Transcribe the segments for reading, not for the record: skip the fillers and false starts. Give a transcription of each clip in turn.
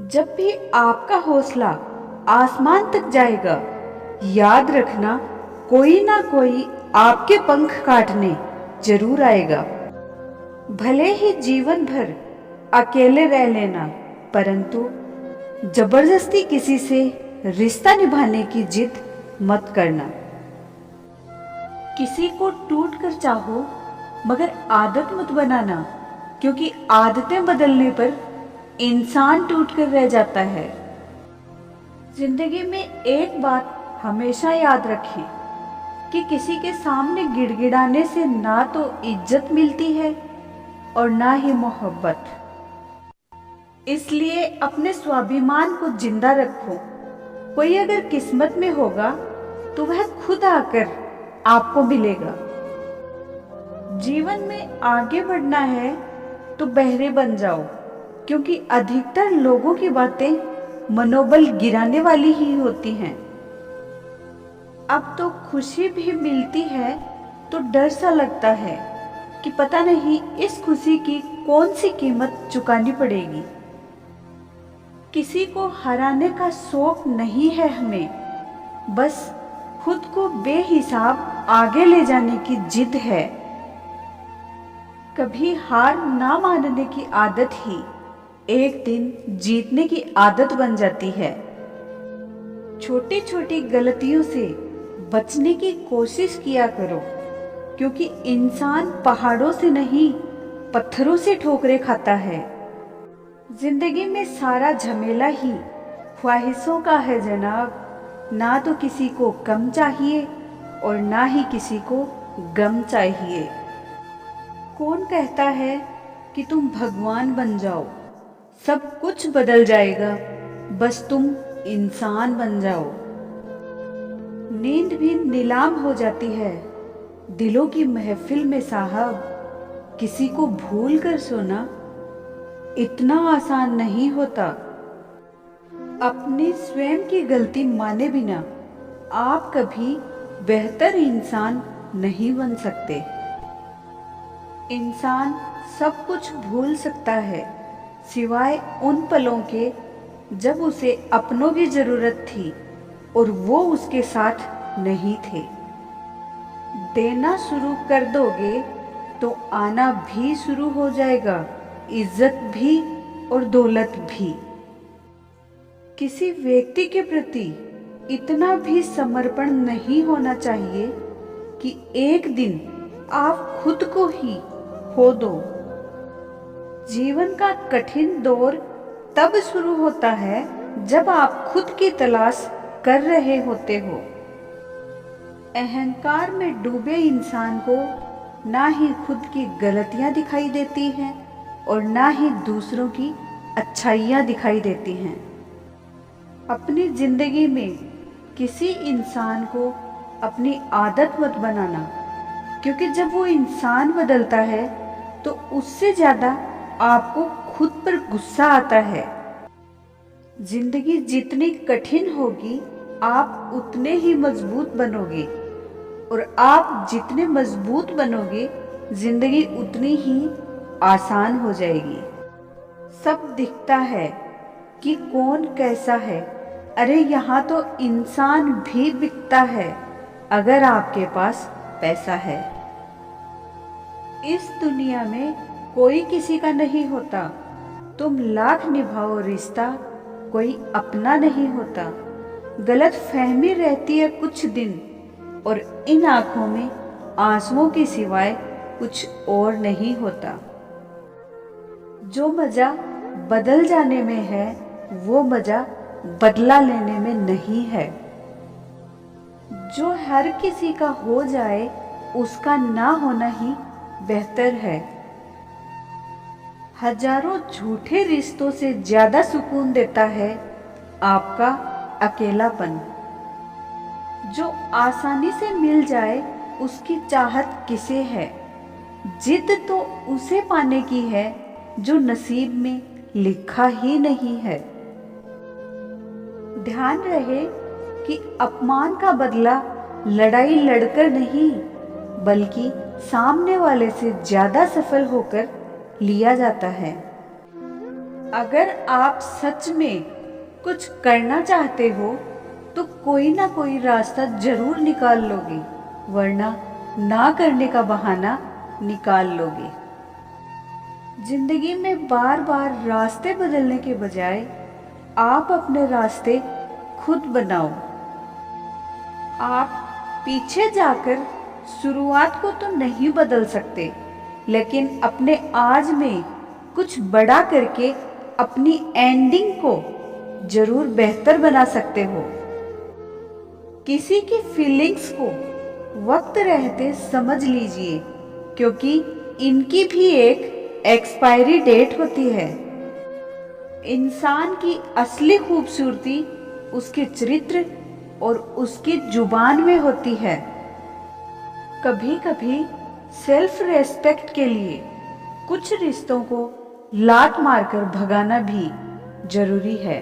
जब भी आपका हौसला आसमान तक जाएगा, याद रखना कोई ना कोई आपके पंख काटने जरूर आएगा। भले ही जीवन भर अकेले रह लेना, परंतु जबरदस्ती किसी से रिश्ता निभाने की जिद मत करना। किसी को टूट कर चाहो, मगर आदत मत बनाना, क्योंकि आदतें बदलने पर इंसान टूट कर रह जाता है। जिंदगी में एक बात हमेशा याद रखें कि किसी के सामने गिड़गिड़ाने से ना तो इज्जत मिलती है और ना ही मोहब्बत। इसलिए अपने स्वाभिमान को जिंदा रखो। कोई अगर किस्मत में होगा तो वह खुद आकर आपको मिलेगा। जीवन में आगे बढ़ना है तो बहरे बन जाओ, क्योंकि अधिकतर लोगों की बातें मनोबल गिराने वाली ही होती हैं। अब तो खुशी भी मिलती है तो डर सा लगता है कि पता नहीं इस खुशी की कौन सी कीमत चुकानी पड़ेगी। किसी को हराने का शौक नहीं है हमें, बस खुद को बेहिसाब आगे ले जाने की जिद है। कभी हार ना मानने की आदत ही एक दिन जीतने की आदत बन जाती है। छोटी छोटी गलतियों से बचने की कोशिश किया करो, क्योंकि इंसान पहाड़ों से नहीं पत्थरों से ठोकरें खाता है। जिंदगी में सारा झमेला ही ख्वाहिशों का है जनाब। ना तो किसी को कम चाहिए और ना ही किसी को गम चाहिए। कौन कहता है कि तुम भगवान बन जाओ, सब कुछ बदल जाएगा, बस तुम इंसान बन जाओ। नींद भी नीलाम हो जाती है दिलों की महफिल में साहब। किसी को भूल कर सोना इतना आसान नहीं होता। अपनी स्वयं की गलती माने बिना आप कभी बेहतर इंसान नहीं बन सकते। इंसान सब कुछ भूल सकता है सिवाय उन पलों के जब उसे अपनों की जरूरत थी और वो उसके साथ नहीं थे। देना शुरू कर दोगे तो आना भी शुरू हो जाएगा, इज्जत भी और दौलत भी। किसी व्यक्ति के प्रति इतना भी समर्पण नहीं होना चाहिए कि एक दिन आप खुद को ही खो दो। जीवन का कठिन दौर तब शुरू होता है जब आप खुद की तलाश कर रहे होते हो। अहंकार में डूबे इंसान को ना ही खुद की गलतियां दिखाई देती हैं और ना ही दूसरों की अच्छाइयां दिखाई देती हैं। अपनी जिंदगी में किसी इंसान को अपनी आदत मत बनाना, क्योंकि जब वो इंसान बदलता है तो उससे ज्यादा आपको खुद पर गुस्सा आता है। जिंदगी जितनी कठिन होगी आप उतने ही मजबूत बनोगे, और आप जितने मजबूत बनोगे जिंदगी उतनी ही आसान हो जाएगी। सब दिखता है कि कौन कैसा है, अरे यहाँ तो इंसान भी बिकता है अगर आपके पास पैसा है। इस दुनिया में कोई किसी का नहीं होता, तुम लाख निभाओ रिश्ता कोई अपना नहीं होता। गलत फहमी रहती है कुछ दिन, और इन आंखों में आंसुओं के सिवाय कुछ और नहीं होता। जो मजा बदल जाने में है वो मजा बदला लेने में नहीं है। जो हर किसी का हो जाए उसका ना होना ही बेहतर है। हजारों झूठे रिश्तों से ज्यादा सुकून देता है आपका अकेलापन। जो आसानी से मिल जाए उसकी चाहत किसे है, जिद तो उसे पाने की है जो नसीब में लिखा ही नहीं है। ध्यान रहे कि अपमान का बदला लड़ाई लड़कर नहीं, बल्कि सामने वाले से ज्यादा सफल होकर लिया जाता है। अगर आप सच में कुछ करना चाहते हो तो कोई ना कोई रास्ता जरूर निकाल लोगे, वरना ना करने का बहाना निकाल लोगे। जिंदगी में बार बार रास्ते बदलने के बजाय आप अपने रास्ते खुद बनाओ। आप पीछे जाकर शुरुआत को तो नहीं बदल सकते, लेकिन अपने आज में कुछ बड़ा करके अपनी एंडिंग को जरूर बेहतर बना सकते हो। किसी की फीलिंग्स को वक्त रहते समझ लीजिए, क्योंकि इनकी भी एक एक्सपायरी डेट होती है। इंसान की असली खूबसूरती उसके चरित्र और उसकी जुबान में होती है। कभी कभी सेल्फ रेस्पेक्ट के लिए कुछ रिश्तों को लात मारकर भगाना भी जरूरी है।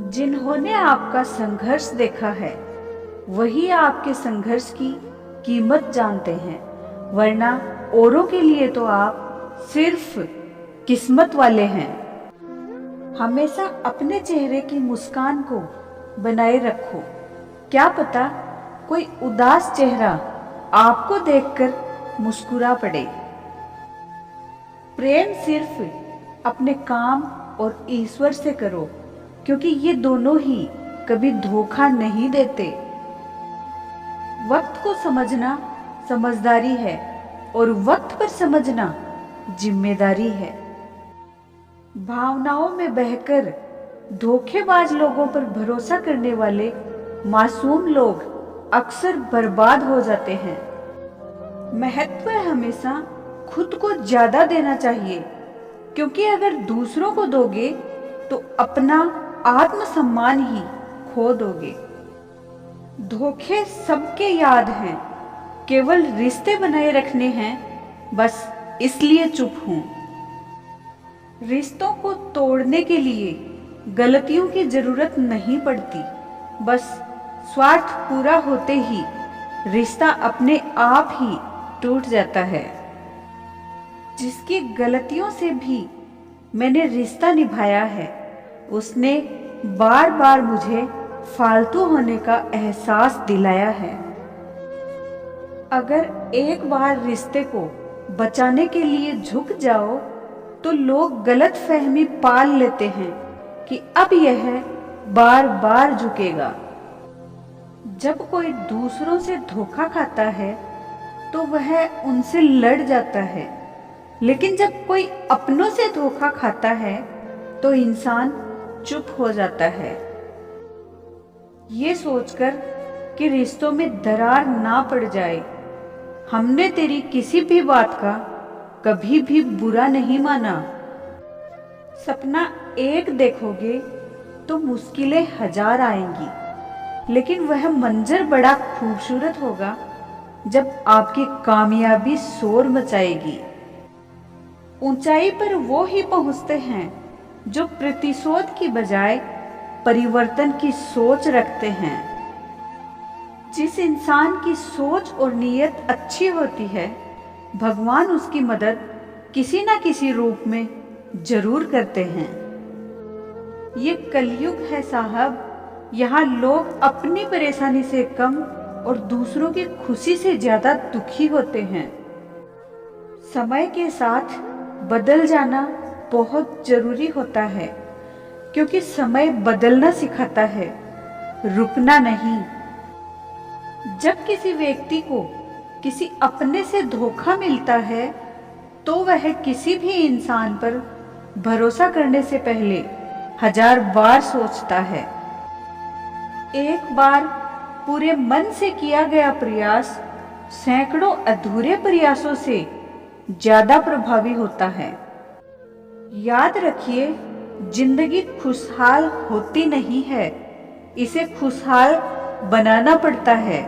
जिन्होंने आपका संघर्ष देखा है वही आपके संघर्ष की कीमत जानते हैं, वरना औरों के लिए तो आप सिर्फ किस्मत वाले हैं। हमेशा अपने चेहरे की मुस्कान को बनाए रखो। क्या पता कोई उदास चेहरा आपको देखकर मुस्कुरा पड़े। प्रेम सिर्फ अपने काम और ईश्वर से करो, क्योंकि ये दोनों ही कभी धोखा नहीं देते। वक्त को समझना समझदारी है और वक्त पर समझना जिम्मेदारी है। भावनाओं में बहकर धोखेबाज लोगों पर भरोसा करने वाले मासूम लोग अक्सर बर्बाद हो जाते हैं। महत्व हमेशा खुद को ज्यादा देना चाहिए, क्योंकि अगर दूसरों को दोगे तो अपना आत्मसम्मान ही खो दोगे। धोखे सबके याद हैं, केवल रिश्ते बनाए रखने हैं, बस इसलिए चुप हूं। रिश्तों को तोड़ने के लिए गलतियों की जरूरत नहीं पड़ती, बस स्वार्थ पूरा होते ही रिश्ता अपने आप ही टूट जाता है। जिसकी गलतियों से भी मैंने रिश्ता निभाया है, उसने बार बार मुझे फालतू होने का एहसास दिलाया है। अगर एक बार रिश्ते को बचाने के लिए झुक जाओ तो लोग गलत फहमी पाल लेते हैं कि अब यह बार बार झुकेगा। जब कोई दूसरों से धोखा खाता है तो वह उनसे लड़ जाता है, लेकिन जब कोई अपनों से धोखा खाता है तो इंसान चुप हो जाता है। ये सोचकर कि रिश्तों में दरार ना पड़ जाए, हमने तेरी किसी भी बात का कभी भी बुरा नहीं माना। सपना एक देखोगे तो मुश्किलें हजार आएंगी, लेकिन वह मंजर बड़ा खूबसूरत होगा जब आपकी कामयाबी शोर मचाएगी। ऊंचाई पर वो ही पहुंचते हैं जो प्रतिशोध की बजाय परिवर्तन की सोच रखते हैं। जिस इंसान की सोच और नीयत अच्छी होती है, भगवान उसकी मदद किसी न किसी रूप में जरूर करते हैं। ये कलयुग है साहब, यहाँ लोग अपनी परेशानी से कम और दूसरों की खुशी से ज्यादा दुखी होते हैं। समय के साथ बदल जाना बहुत जरूरी होता है, क्योंकि समय बदलना सिखाता है, रुकना नहीं। जब किसी व्यक्ति को किसी अपने से धोखा मिलता है तो वह किसी भी इंसान पर भरोसा करने से पहले हजार बार सोचता है। एक बार पूरे मन से किया गया प्रयास सैकड़ों अधूरे प्रयासों से ज्यादा प्रभावी होता है। याद रखिए, जिंदगी खुशहाल होती नहीं है, इसे खुशहाल बनाना पड़ता है।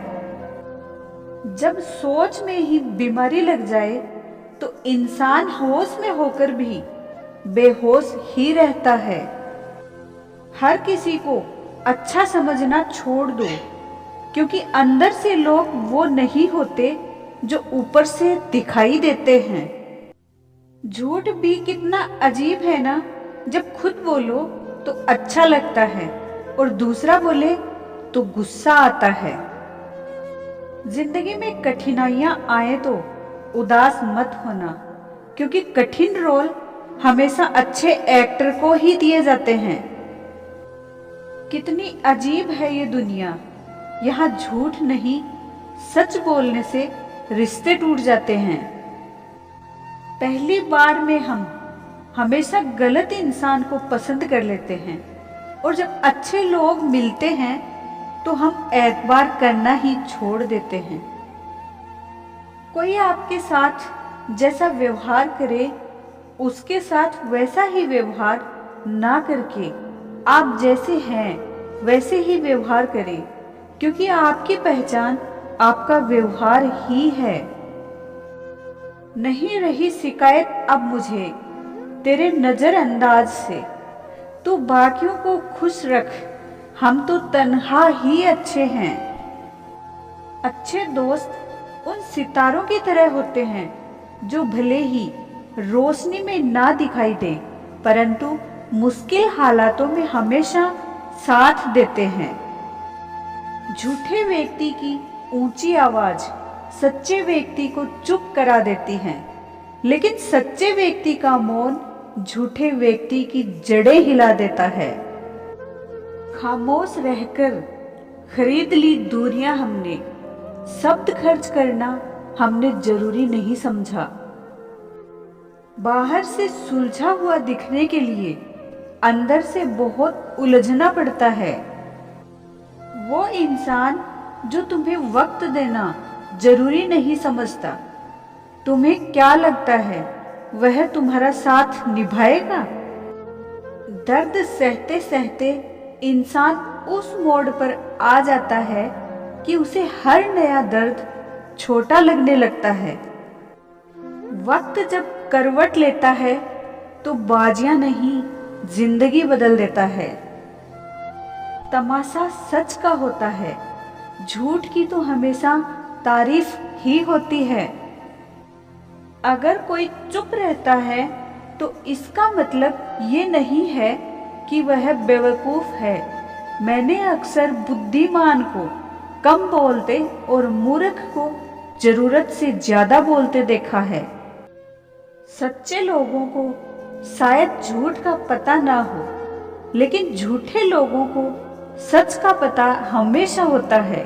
जब सोच में ही बीमारी लग जाए तो इंसान होश में होकर भी बेहोश ही रहता है। हर किसी को अच्छा समझना छोड़ दो, क्योंकि अंदर से लोग वो नहीं होते जो ऊपर से दिखाई देते हैं। झूठ भी कितना अजीब है ना। जब खुद बोलो तो अच्छा लगता है और दूसरा बोले तो गुस्सा आता है। जिंदगी में कठिनाइयां आए तो उदास मत होना, क्योंकि कठिन रोल हमेशा अच्छे एक्टर को ही दिए जाते हैं। कितनी अजीब है ये दुनिया, यहाँ झूठ नहीं सच बोलने से रिश्ते टूट जाते हैं। पहली बार में हम हमेशा गलत इंसान को पसंद कर लेते हैं और जब अच्छे लोग मिलते हैं तो हम एतबार करना ही छोड़ देते हैं। कोई आपके साथ जैसा व्यवहार करे उसके साथ वैसा ही व्यवहार ना करके आप जैसे हैं वैसे ही व्यवहार करें, क्योंकि आपकी पहचान आपका व्यवहार ही है। नहीं रही शिकायत अब मुझे तेरे नजरअंदाज से, तू बाकियों को खुश रख, हम तो तन्हा ही अच्छे हैं। अच्छे दोस्त उन सितारों की तरह होते हैं जो भले ही रोशनी में ना दिखाई दे परंतु मुश्किल हालातों में हमेशा साथ देते हैं। झूठे व्यक्ति की ऊंची आवाज सच्चे व्यक्ति को चुप करा देती है, लेकिन सच्चे व्यक्ति का मौन झूठे व्यक्ति की जड़ें हिला देता है। खामोश रहकर खरीद ली दूरियां हमने, शब्द खर्च करना हमने जरूरी नहीं समझा। बाहर से सुलझा हुआ दिखने के लिए अंदर से बहुत उलझना पड़ता है। वो इंसान जो तुम्हें वक्त देना जरूरी नहीं समझता, तुम्हें क्या लगता है वह तुम्हारा साथ निभाएगा? दर्द सहते सहते इंसान उस मोड़ पर आ जाता है कि उसे हर नया दर्द छोटा लगने लगता है। वक्त जब करवट लेता है तो बाजियां नहीं जिंदगी बदल देता है। तमाशा सच का होता है, झूठ की तो हमेशा तारीफ ही होती है। अगर कोई चुप रहता है तो इसका मतलब ये नहीं है कि वह बेवकूफ है। मैंने अक्सर बुद्धिमान को कम बोलते और मूर्ख को जरूरत से ज्यादा बोलते देखा है। सच्चे लोगों को शायद झूठ का पता ना हो, लेकिन झूठे लोगों को सच का पता हमेशा होता है।